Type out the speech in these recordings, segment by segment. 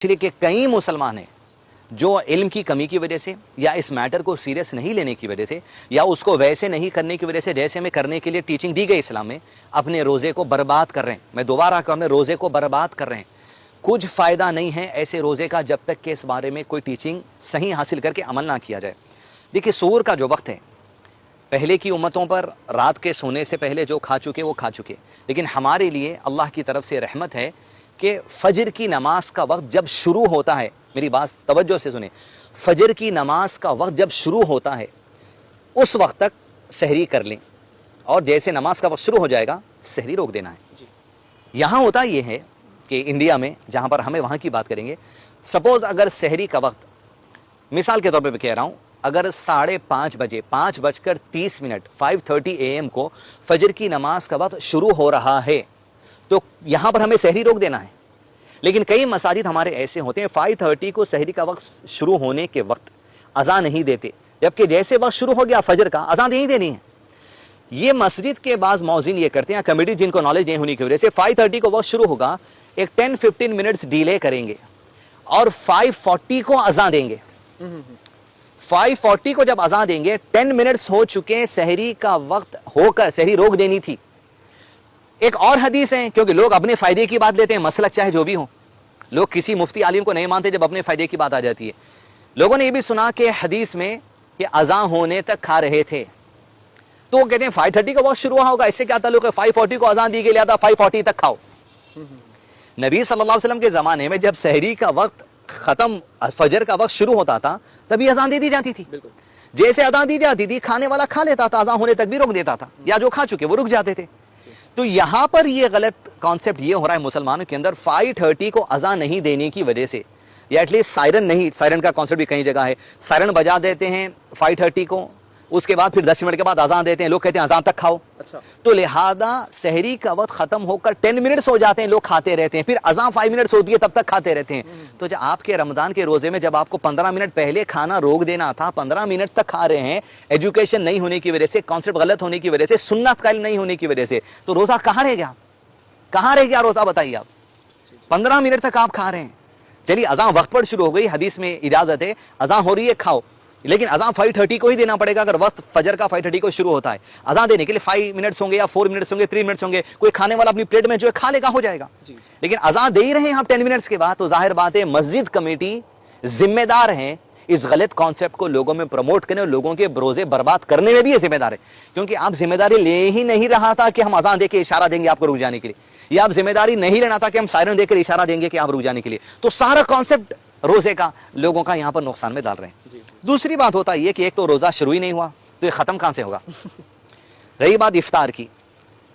इसलिए कि कई मुसलमान हैं जो इल्म की कमी की वजह से या इस मैटर को सीरियस नहीं लेने की वजह से या उसको वैसे नहीं करने की वजह से जैसे हमें करने के लिए टीचिंग दी गई इस्लाम में, अपने रोज़े को बर्बाद कर रहे हैं। मैं दोबारा कहूँ, अपने रोज़े को बर्बाद कर रहे हैं। कुछ फ़ायदा नहीं है ऐसे रोज़े का जब तक कि इस बारे में कोई टीचिंग सही हासिल करके अमल ना किया जाए। देखिए, सूर का जो वक्त है, पहले की उम्मतों पर रात के सोने से पहले जो खा चुके वो खा चुके, लेकिन हमारे लिए अल्लाह की तरफ से रहमत है कि फजर की नमाज का वक्त जब शुरू होता है, मेरी बात तवज्जो से सुने, फजर की नमाज का वक्त जब शुरू होता है उस वक्त तक सहरी कर लें, और जैसे नमाज का वक्त शुरू हो जाएगा सहरी रोक देना है। यहाँ होता ये है कि इंडिया में, जहाँ पर हमें वहाँ की बात करेंगे, सपोज अगर सहरी का वक्त, मिसाल के तौर पे कह रहा हूँ, अगर 5:30 बजे 5:30 5:30 AM को फजर की नमाज का वक्त शुरू हो रहा है तो यहाँ पर हमें सहरी रोक देना है। लेकिन कई मसाजिद हमारे ऐसे होते हैं 5:30 को सहरी का वक्त शुरू होने के वक्त अज़ान नहीं देते, जबकि जैसे वक्त शुरू हो गया फजर का अज़ान नहीं देनी है। ये मस्जिद के बाद मौज़िन ये करते हैं, कमेटी जिनको नॉलेज नहीं होने की वजह से 5:30 को वक्त शुरू होगा, एक 10-15 मिनट्स डिले करेंगे और 5:40 को अज़ान देंगे। 5:40 को जब अज़ान देंगे, 10 मिनट्स हो चुके, सहरी का वक्त होकर सहरी रोक देनी थी। एक और हदीस है, क्योंकि लोग अपने फायदे की बात लेते हैं, मसलक चाहे जो भी हो, लोग किसी मुफ्ती आलिम को नहीं मानते जब अपने फायदे की बात आ जाती है। लोगों ने ये भी सुना कि हदीस में कि अज़ान होने तक खा रहे थे, तो वो कहते हैं 5:30 को वक्त शुरू हुआ होगा, इससे क्या ताल्लुक है, 5:40 को अज़ान दी गई, लिया था 5:40 तक खाओ। नबी सल्लल्लाहु अलैहि वसल्लम के ज़माने में जब सहरी का वक्त खत्म, फजर का वक्त शुरू होता था, तभी अज़ान दे दी जाती थी। जैसे अज़ान दी जाती थी, खाने वाला खा लेता था, अज़ान होने तक भी रोक देता था, या जो खा चुके वो रुक जाते थे। तो यहां पर ये गलत कॉन्सेप्ट ये हो रहा है मुसलमानों के अंदर, 5:30 को अज़ान नहीं देने की वजह से, या एटलीस्ट सायरन नहीं, सायरन का कॉन्सेप्ट भी कई जगह है, सायरन बजा देते हैं 5:30 को, उसके बाद फिर 10 मिनट के बाद अज़ान देते हैं, लोग कहते हैं अज़ान तक खाओ। अच्छा। तो लिहाजा सहरी का वक्त खत्म होकर 10 मिनट्स हो जाते हैं, लोग खाते रहते हैं, फिर अज़ान 5 मिनट्स होती है, तब तक खाते रहते हैं। तो जब आपके रमजान के रोजे में जब आपको 15 मिनट पहले खाना रोक देना था, 15 मिनट तक खा रहे हैं, एजुकेशन नहीं होने की वजह से, कॉन्सेप्ट गलत होने की वजह से, सुन्नत का नहीं होने की वजह से, तो रोजा कहाँ रह गया, कहाँ रह गया रोजा, बताइए आप। 15 मिनट तक आप खा रहे हैं, चलिए अज़ान वक्त पर शुरू हो गई, हदीस में इजाजत है, अज़ान हो रही है खाओ, लेकिन अज़ान 5:30 को ही देना पड़ेगा। अगर वक्त फजर का 5:30 को शुरू होता है, अज़ान देने के लिए 5 मिनट्स होंगे या 4 मिनट्स होंगे, 3 मिनट्स होंगे, कोई खाने वाला अपनी प्लेट में जो है खा लेगा, हो जाएगा। लेकिन अज़ान दे ही रहे हैं आप 10 मिनट्स के बाद, तो जाहिर बात है मस्जिद कमेटी जिम्मेदार है इस गलत कॉन्सेप्ट को लोगों में प्रमोट करने और लोगों के रोजे बर्बाद करने में भी ये जिम्मेदार है। क्योंकि आप जिम्मेदारी ले ही नहीं रहा था कि हम अज़ान देकर इशारा देंगे आपको रुक जाने के लिए, या आप जिम्मेदारी नहीं लेना था कि हम सायरन देकर इशारा देंगे कि आप रुक जाने के लिए, तो सारा कॉन्सेप्ट रोजे का लोगों का यहाँ पर नुकसान में डाल रहे हैं। दूसरी बात होता है कि एक तो रोजा शुरू ही नहीं हुआ, तो ये खत्म कहां से होगा। रही बात इफ्तार की,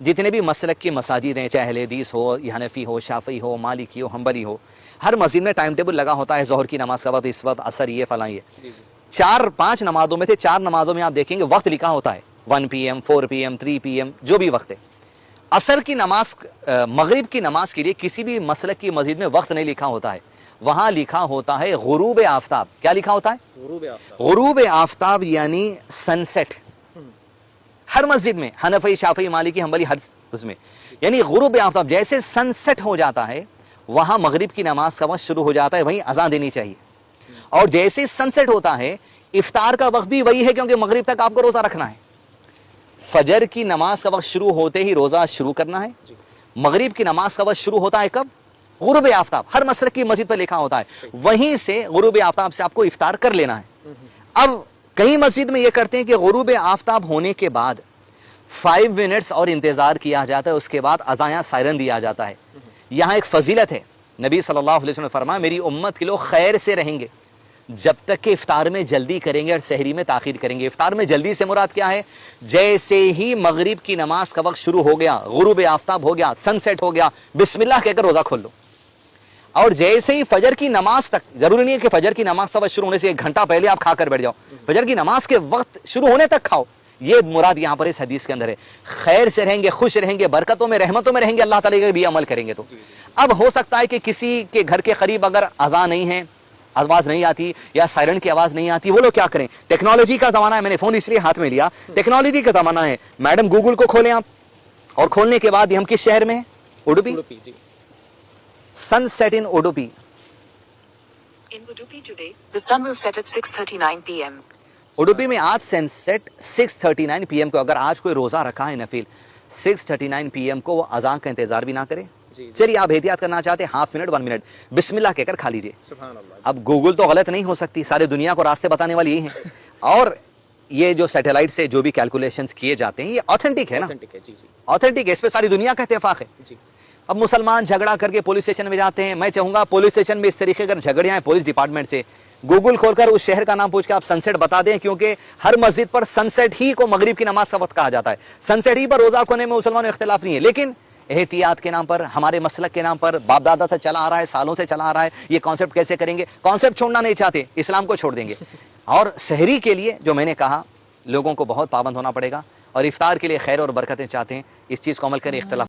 जितने भी मसलक की मसाजिद हैं, चाहे अहले हदीस हो, हनफी हो, शाफी हो, मालिकी हो, हम्बली हो, हर मस्जिद में टाइम टेबल लगा होता है, ज़ोहर की नमाज का वक्त इस वक्त, असर ये, फलां ये, 4-5 नमाजों में से 4 नमाजों में आप देखेंगे वक्त लिखा होता है, 1 PM, 4 PM, 3 PM, जो भी वक्त है। असर की नमाज, मगरिब की नमाज के लिए किसी भी मसलक की मस्जिद में वक्त नहीं लिखा होता है, वहां लिखा होता है गुरूब आफ्ताब। क्या लिखा होता है? गुरूब आफ्ताब, यानी सनसेट। हर मस्जिद में, हनफी, शाफी, मालिकी, हम्बली, हर उसमें, यानी गुरूब आफ्ताब, जैसे सनसेट हो जाता है वहां मगरिब की नमाज का वक्त शुरू हो जाता है, वहीं अजान देनी चाहिए। और जैसे सनसेट होता है, इफ्तार का वक्त भी वही है, क्योंकि मगरिब तक आपको रोजा रखना है। फजर की नमाज का वक्त शुरू होते ही रोजा शुरू करना है। मगरिब की नमाज का वक्त शुरू होता है कब? गुरूब आफ्ताब। हर मसलक की मस्जिद पर लिखा होता है, वहीं से गुरूब आफ्ताब से आपको इफ्तार कर लेना है। अब कई मस्जिद में यह करते हैं कि गुरूब आफ्ताब होने के बाद 5 मिनट्स और इंतजार किया जाता है, उसके बाद अज़ान सायरन दिया जाता है। यहाँ एक फजीलत है, नबी सल्लल्लाहु अलैहि वसल्लम ने फरमाया, मेरी उम्मत के लोग खैर से रहेंगे जब तक कि इफ्तार में जल्दी करेंगे और सहरी में ताखीर करेंगे। इफ्तार में जल्दी से मुराद क्या है? जैसे ही मगरिब की नमाज का वक्त शुरू हो गया, गुरूब आफ्ताब हो गया, सनसेट हो गया, बिस्मिल्लाह कहकर रोजा खोल लो। और जैसे ही फजर की नमाज तक, जरूरी नहीं है कि फजर की नमाज का वक्त शुरू होने से 1 घंटा पहले आप खाकर बैठ जाओ, फजर की नमाज के वक्त शुरू होने तक खाओ। ये मुराद यहाँ पर इस हदीस के अंदर है। खैर से रहेंगे, खुश रहेंगे, बरकतों में, रहमतों में रहेंगे, अल्लाह ताला का भी अमल करेंगे। तो अब हो सकता है कि किसी के घर के करीब अगर अज़ान नहीं है, आवाज नहीं आती या सायरन की आवाज नहीं आती, वो लोग क्या करें? टेक्नोलॉजी का जमाना है, मैंने फोन इसलिए हाथ में लिया, टेक्नोलॉजी का जमाना है। मैडम गूगल को खोलें आप, और खोलने के बाद हम किस शहर में हैं? Udupi. Sunset in Udupi, Udupi today, the sun will set at 6:39 p.m. Udupi में आज सनसेट 6:39 PM को, अगर आज कोई रोजा रखा है नफिल 6:39 PM को, वो अजान का इंतजार भी ना करे। चलिए आप एहतियात करना चाहते हैं, हाफ मिनट 1 मिनट बिस्मिल्लाह कहकर खा लीजिए। अब गूगल तो गलत नहीं हो सकती, सारी दुनिया को रास्ते बताने वाली यही है। और ये जो सैटेलाइट से जो भी कैलकुलेशंस किए जाते हैं ये ऑथेंटिक है ना, ऑथेंटिक है, इस पे सारी दुनिया का इत्तेफाक है। अब मुसलमान झगड़ा करके पुलिस स्टेशन में जाते हैं, मैं चाहूंगा पुलिस स्टेशन में इस तरीके अगर झगड़े आए पुलिस डिपार्टमेंट से, गूगल खोलकर उस शहर का नाम पूछ के आप सनसेट बता दें, क्योंकि हर मस्जिद पर सनसेट ही को मगरिब की नमाज का वक्त कहा जाता है, सनसेट ही पर रोजा खोने में मुसलमानों में इख्तिलाफ नहीं है। लेकिन एहतियात के नाम पर, हमारे मसलक के नाम पर, बाप दादा से चला आ रहा है, सालों से चला आ रहा है, ये कॉन्सेप्ट कैसे करेंगे, कॉन्सेप्ट छोड़ना नहीं चाहते, इस्लाम को छोड़ देंगे। और सहरी के लिए जो मैंने कहा लोगों को बहुत पाबंद होना पड़ेगा, और इफ्तार के लिए खैर और बरकतें चाहते हैं, इस चीज़ को अमल करें। इख्तिलाफ